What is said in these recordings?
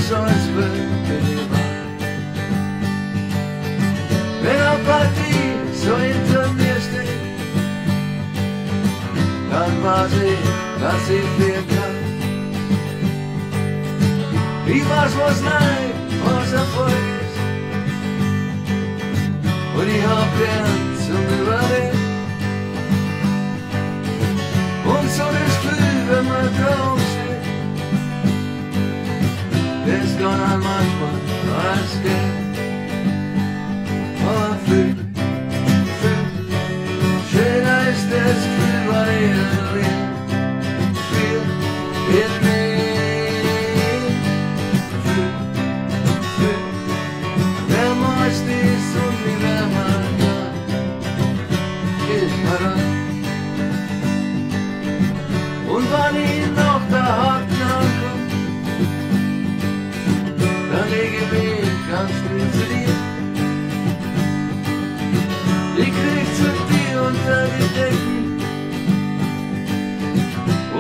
soll's wirklich wahr. Wenn Apathie so hinter mir steht, dann weiß ich, dass ich viel kann. Ich weiß, was Nein, was Erfolg ist, und ich hab gern zum Überleben. Und so das Gefühl, wenn man drauf steht, das kann einem manchmal alles gehen. Aber viel schöner ist das Gefühl, weil ich will. Viel in mir. Viel wärmer als dies und wie wärmer da ist man dann. Und wenn ich noch der Haken ankomme, dann lege ich mich ganz still zu dir. Ich krieg zu dir unter die Decken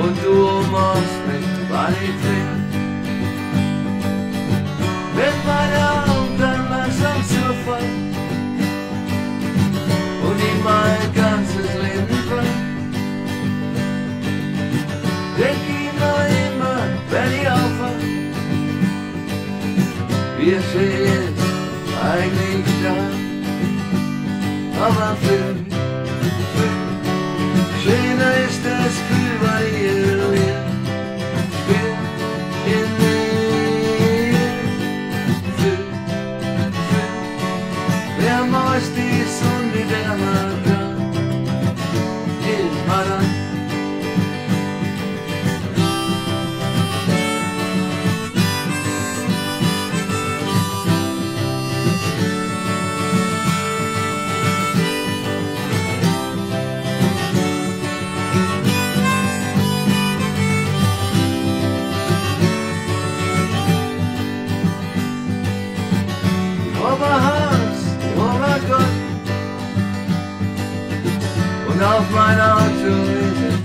und du umarmst mich, weil ich will. Wenn meine Augen dann langsam zufallen und ich mein ganzes Leben fand, denk ich noch immer, wenn ich aufwach, wie schön ist eigentlich da. Aber viel schöner ist das Gefühl, weil ich will. Viel in mir. Viel wärmer als die Sonne, die wärmer kann, ist man dann. Und auf mein Auto ist es.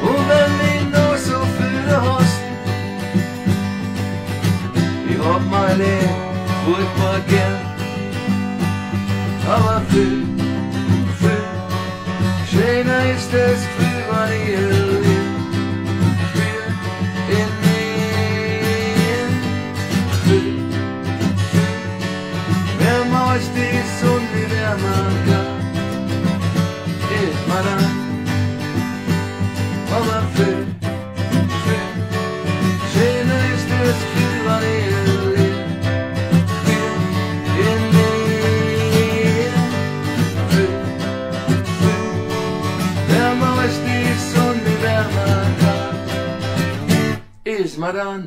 Und wenn ich noch so viele hast, ich hab mein Leben furchtbar gern. Aber viel schöner ist das Gefühl, wenn ich lebe. Viel in mir. Viel wärmer als die Sonne, die wärmer kann, ist man dann. Aber viel schöner ist das Gefühl, wenn ich lebe. Viel in mir. Viel wärmer als die Sonne, die wärmer kann, ist man dann.